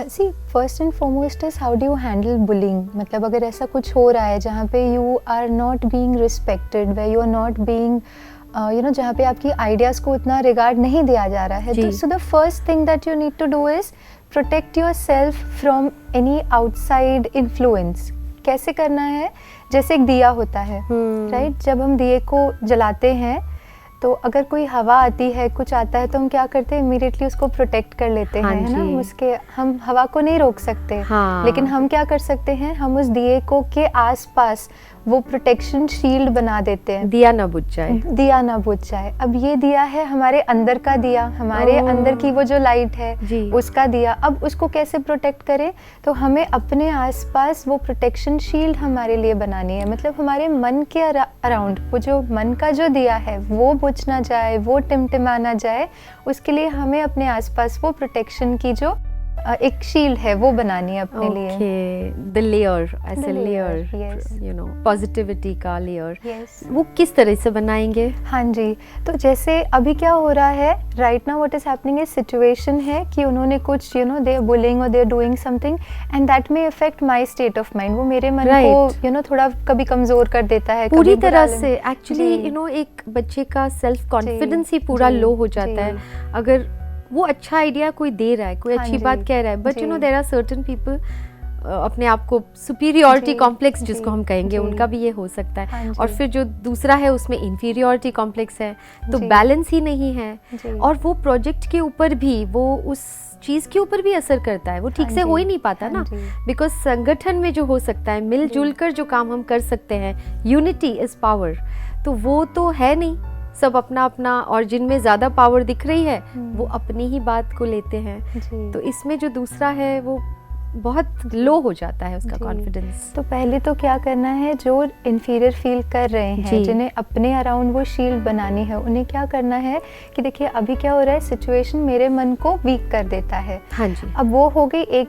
C first and foremost is how do you handle bullying. मतलब अगर ऐसा कुछ हो रहा है जहाँ पे you are not being respected, way you are not being जहाँ पे आपकी आइडियाज़ को उतना रिगार्ड नहीं दिया जा रहा है, तो so the first thing that you need to do is protect yourself from any outside influence. कैसे करना है? जैसे एक दिया होता है, राइट? जब हम दिए को जलाते हैं तो अगर कोई हवा आती है, कुछ आता है, तो हम क्या करते हैं? इमीडिएटली उसको प्रोटेक्ट कर लेते हैं, है ना? उसके हम हवा को नहीं रोक सकते, लेकिन हम क्या कर सकते हैं? हम उस दिए को के आसपास वो प्रोटेक्शन शील्ड बना देते हैं, दिया ना बुझ जाए, दिया ना बुझ जाए. अब ये दिया है हमारे अंदर का दिया, हमारे अंदर की वो जो लाइट है उसका दिया. अब उसको कैसे प्रोटेक्ट करें? तो हमें अपने आसपास वो प्रोटेक्शन शील्ड हमारे लिए बनानी है. मतलब हमारे मन के अराउंड वो जो मन का जो दिया है वो बुझ ना जाए, वो टिमटिमा ना जाए, उसके लिए हमें अपने आसपास वो प्रोटेक्शन की जो एक शील्ड है वो बनानी है अपने लिए. द लेयर, ऐसे लेयर, यू नो, पॉजिटिविटी का लेयर. वो किस तरह से बनाएंगे? हाँ जी, तो जैसे अभी क्या हो रहा है right now, what is happening is situation है कि उन्होंने कुछ दे आर बुलिंग और they are doing something and that may affect my state of mind. वो मेरे मन को थोड़ा कभी कमजोर कर देता है पूरी तरह से. एक्चुअली एक बच्चे का सेल्फ कॉन्फिडेंस ही पूरा लो हो जाता है अगर वो अच्छा आइडिया कोई दे रहा है, कोई अच्छी बात कह रहा है, but there are certain people अपने आप को सुपीरियरिटी कॉम्प्लेक्स जिसको हम कहेंगे, उनका भी ये हो सकता है. और फिर जो दूसरा है उसमें इंफीरियरिटी कॉम्प्लेक्स है, तो बैलेंस ही नहीं है. और वो प्रोजेक्ट के ऊपर भी, वो उस चीज़ के ऊपर भी असर करता है. वो ठीक से हो ही नहीं पाता ना, बिकॉज संगठन में जो हो सकता है, मिलजुल कर जो काम हम कर सकते हैं, यूनिटी इज पावर, तो वो तो है नहीं. सब अपना अपना, और जिनमें ज़्यादा पावर दिख रही है वो अपनी ही बात को लेते हैं. तो इसमें जो दूसरा है वो बहुत लो हो जाता है उसका कॉन्फिडेंस. तो पहले तो क्या करना है, जो इन्फीरियर फील कर रहे हैं, जिन्हें अपने अराउंड वो शील्ड बनानी है, उन्हें क्या करना है कि देखिए अभी क्या हो रहा है, सिचुएशन मेरे मन को वीक कर देता है. हाँ जी. अब वो हो गई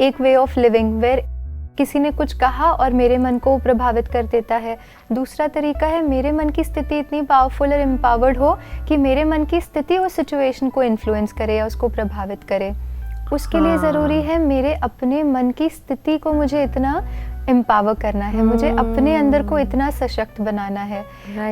एक वे ऑफ लिविंग वेयर किसी ने कुछ कहा और मेरे मन को प्रभावित कर देता है. दूसरा तरीका है, मेरे मन की स्थिति इतनी पावरफुल और एम्पावर्ड हो कि मेरे मन की स्थिति उस सिचुएशन को इन्फ्लुएंस करे या उसको प्रभावित करे. उसके लिए ज़रूरी है मेरे अपने मन की स्थिति को मुझे इतना एम्पावर करना है, मुझे अपने अंदर को इतना सशक्त बनाना है.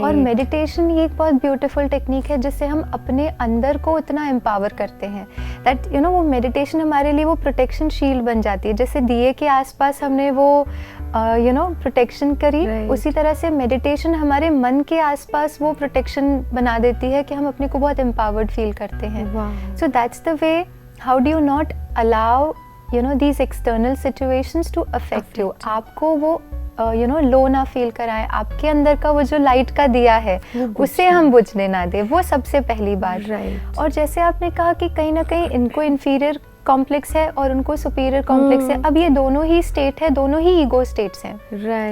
और मेडिटेशन ये एक बहुत ब्यूटीफुल टेक्निक है जिससे हम अपने अंदर को इतना एम्पावर करते हैं दैट वो मेडिटेशन हमारे लिए वो प्रोटेक्शन शील्ड बन जाती है. जैसे दिए के आसपास हमने वो प्रोटेक्शन करी, उसी तरह से मेडिटेशन हमारे मन के आसपास वो प्रोटेक्शन बना देती है कि हम अपने को बहुत एम्पावर्ड फील करते हैं. So that's the way. How do you not allow these external situations to affect you. आपको वो लो ना फील कराएं. आपके अंदर का वो जो लाइट का दिया है उसे हम बुझने ना दें, वो सबसे पहली बात. और जैसे आपने कहा कि कहीं ना कहीं इनको इन्फीरियर कॉम्प्लेक्स है और उनको सुपीरियर कॉम्प्लेक्स है. अब ये दोनों ही स्टेट है, दोनों ही ईगो स्टेट्स हैं.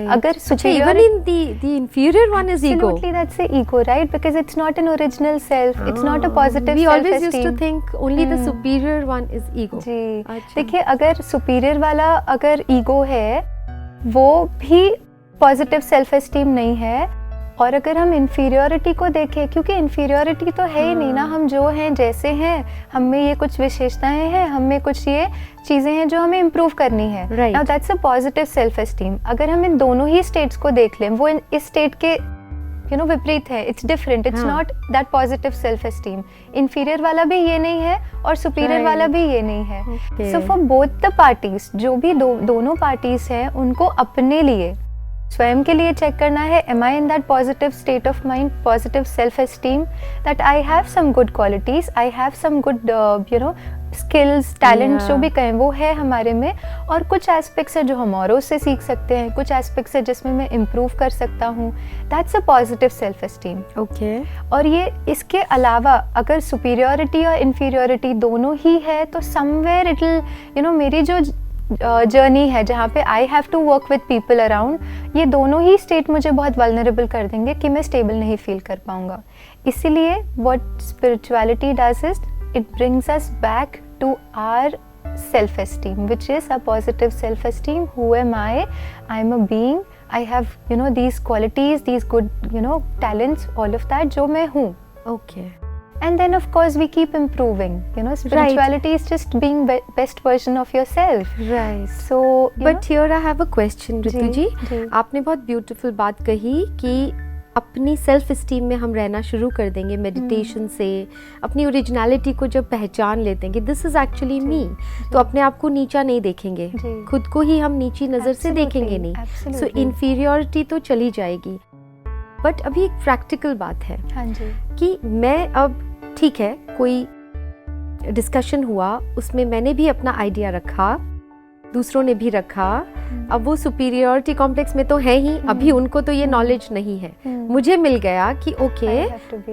अगर even in the inferior one is ego. Absolutely, that's the ego, right? Because it's not an original self, it's not a positive we self-esteem. always used to think only the superior one is ego. जी, देखिए अगर superior वाला अगर ego है वो भी positive self esteem नहीं है. और अगर हम इन्फीरियोरिटी को देखें, क्योंकि इन्फीरियोरिटी तो है ही नहीं ना, हम जो हैं जैसे हैं, हम में ये कुछ विशेषताएं हैं, हम में कुछ ये चीज़ें हैं जो हमें इम्प्रूव करनी है. Now that's a positive self esteem. अगर हम इन दोनों ही स्टेट्स को देख लें, वो इस स्टेट के विपरीत है, it's different, it's not that positive self esteem. Inferior वाला भी ये नहीं है और सुपीरियर वाला भी ये नहीं है. So for both the parties, जो भी दोनों पार्टीज हैं, उनको अपने लिए स्वयं के लिए चेक करना है, am I in that positive state of mind, positive self esteem, that I have some good qualities, I have some good skills, talent, जो भी कहें वो है हमारे में. और कुछ एस्पेक्ट्स है जो हम औरों से सीख सकते हैं, कुछ एस्पेक्ट्स है जिसमें मैं इम्प्रूव कर सकता हूँ. That's a positive self esteem. Okay. और ये इसके अलावा अगर सुपीरियरिटी और इन्फीरियरिटी दोनों ही है तो समवेयर इट विल मेरी जो जर्नी है जहाँ पे I have to work with people around, ये दोनों ही स्टेट मुझे बहुत वल्नरेबल कर देंगे कि मैं स्टेबल नहीं फील कर पाऊँगा. इसीलिए what spirituality does is it brings us back to our self esteem, which is a positive self esteem. Who am I? I am a being. I have these qualities, these good talents, all of that जो मैं हूँ. Okay. And then of course we keep improving, you know, spirituality is just being best version of yourself. Right. So but here I have a question, Ritu जी, जी। आपने बहुत beautiful बात कही कि अपनी self esteem में हम रहना शुरू कर देंगे मेडिटेशन से, अपनी ओरिजिनलिटी को जब पहचान लेते हैं कि दिस इज एक्चुअली मी, तो अपने आप को नीचा नहीं देखेंगे, खुद को ही हम नीची नज़र से देखेंगे नहीं, सो इन्फीरियरिटी तो चली जाएगी। बट अभी एक प्रैक्टिकल बात है, हाँ जी, कि मैं अब ठीक है, कोई डिस्कशन हुआ, उसमें मैंने भी अपना आइडिया रखा, दूसरों ने भी रखा, अब वो सुपीरियरिटी कॉम्प्लेक्स में तो है ही, अभी उनको तो ये नॉलेज नहीं है, मुझे मिल गया कि okay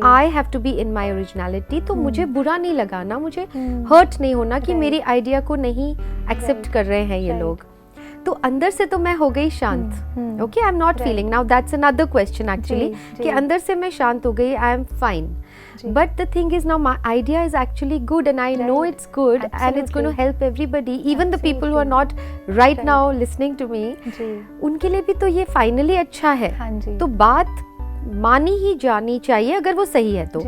I have to be in my originality, तो मुझे बुरा नहीं लगाना, मुझे हर्ट नहीं होना कि मेरी आइडिया को नहीं एक्सेप्ट कर रहे हैं ये लोग, तो अंदर से तो मैं हो गई शांत। Okay, I am not feeling now, that's another question actually, कि अंदर से मैं शांत हो गई, I am fine, but the thing is now my idea is actually good and I know it's good and it's going to help everybody, even the people who are not right now listening to me, उनके लिए भी तो ये finally अच्छा है, तो बात मानी ही जानी चाहिए अगर वो सही है, तो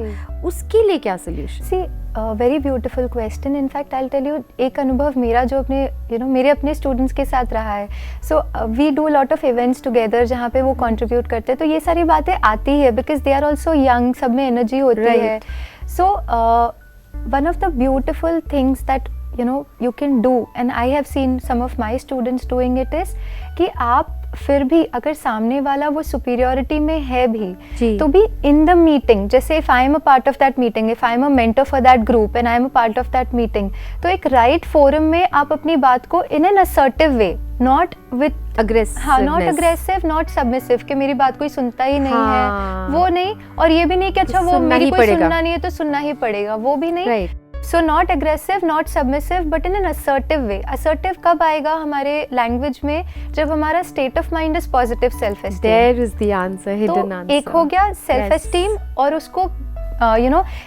उसके लिए क्या solution? See very beautiful question, in fact I will tell you एक अनुभव मेरा जो अपने मेरे अपने स्टूडेंट्स के साथ रहा है। So we do lot of events together जहाँ पे वो कंट्रीब्यूट करते हैं, तो ये सारी बातें आती है because they are also young, सब में एनर्जी होती है। So one of the beautiful things that you can do and I have seen some of my students doing it is कि आप फिर भी अगर सामने वाला वो सुपीरियरिटी में है भी, तो भी इन द मीटिंग, जैसे if I am a part of that meeting, if I am a mentor for that group and I am a part of that meeting, तो एक राइट फोरम में आप अपनी बात को in an assertive way, not with aggressive, हाँ, not aggressive, not submissive कि मेरी बात कोई सुनता ही नहीं है, वो नहीं, और ये भी नहीं कि अच्छा वो मेरी कोई सुनना नहीं है तो सुनना ही पड़ेगा, वो भी नहीं। So not aggressive, not submissive, but in an assertive way. Assertive कब आएगा हमारे language में? जब हमारा state of mind is positive self-esteem. There is the answer, hidden answer. तो एक हो गया self-esteem, और उसको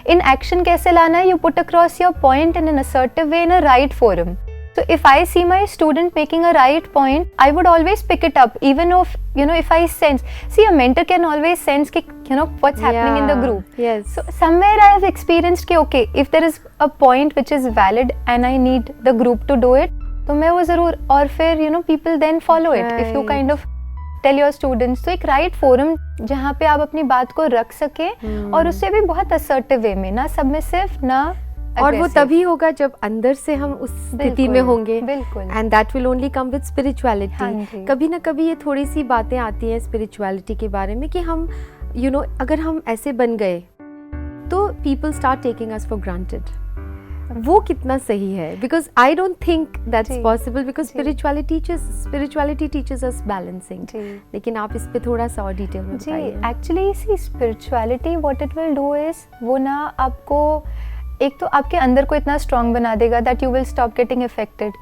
in action कैसे लाना है? You put across your point in an assertive way in a right forum. So if I see my student making a right point, I would always pick it up, even if I sense. See, a mentor can always sense what's happening in the group. Yes. So somewhere I have experienced कि okay, if there is a point which is valid and I need the group to do it, तो मैं वो जरूर, और फिर people then follow it. If you kind of tell your students, तो एक right forum जहाँ पे आप अपनी बात को रख सके, और उससे भी बहुत assertive way में, ना submissive ना, और वो तभी होगा जब अंदर से हम उस स्थिति में होंगे, and that will only come with spirituality. कभी ना कभी ये थोड़ी सी बातें आती हैं स्पिरिचुअलिटी के बारे में कि हम अगर हम ऐसे बन गए तो people start taking us for granted. वो कितना सही है? Because I don't think that's possible, because spirituality teaches us balancing. लेकिन आप इस पे थोड़ा सा और डिटेल में बताइए। Actually see spirituality what it will do is, वो ना आपको एक तो आपके अंदर को इतना स्ट्रांग बना देगा that you will stop getting affected.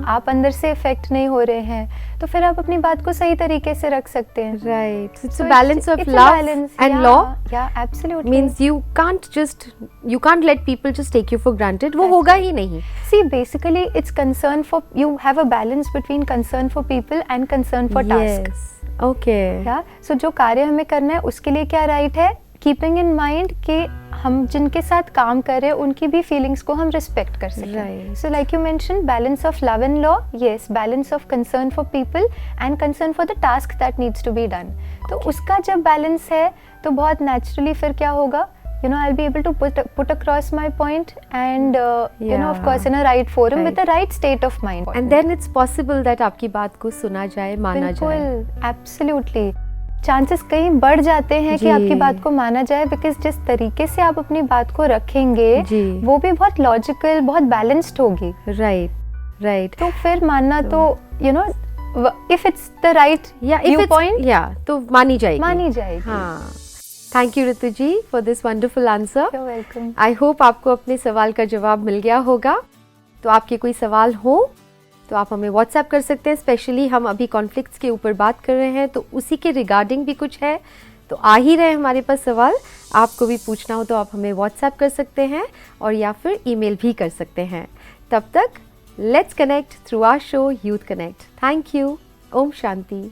आप अंदर से इफेक्ट नहीं हो रहे हैं, तो फिर आप अपनी बात को सही तरीके से रख सकते हैं। Right, it's a balance of love and law. Yeah absolutely, means you can't let people just take you for granted, वो होगा ही नहीं। See basically it's concern for, you have a balance between concern for people and concern for task. Okay, yeah so जो कार्य हमें करना है उसके लिए क्या राइट है, कीपिंग इन माइंड कि हम जिनके साथ काम कर रहे हैं उनकी भी फीलिंग्स को हम रिस्पेक्ट कर सकें। So like you mention, balance of love and law, yes, balance of concern for people and concern for the task that needs to be done. तो उसका जब बैलेंस है तो बहुत नेचुरली फिर क्या होगा, I'll be able to put across my point and of course in a right forum with the right state of mind, and then it's possible that आपकी बात को सुना जाए, माना जाए। बिल्कुल, absolutely, चांसेस कहीं बढ़ जाते हैं कि आपकी बात को माना जाए, बिकॉज जिस तरीके से आप अपनी बात को रखेंगे वो भी बहुत लॉजिकल, बहुत बैलेंस्ड होगी। राइट, तो फिर मानना तो if it's the right viewpoint, तो मानी जाएगी। हाँ। Thank you Ritu ji for this wonderful answer. You are welcome. I hope आपको अपने सवाल का जवाब मिल गया होगा। तो आपके कोई सवाल हो तो आप हमें व्हाट्सएप कर सकते हैं। स्पेशली हम अभी कॉन्फ्लिक्ट्स के ऊपर बात कर रहे हैं, तो उसी के रिगार्डिंग भी कुछ है, तो आ ही रहे हमारे पास सवाल। आपको भी पूछना हो तो आप हमें व्हाट्सएप कर सकते हैं, और या फिर ईमेल भी कर सकते हैं। तब तक let's connect through our show youth connect. Thank you. ओम शांति।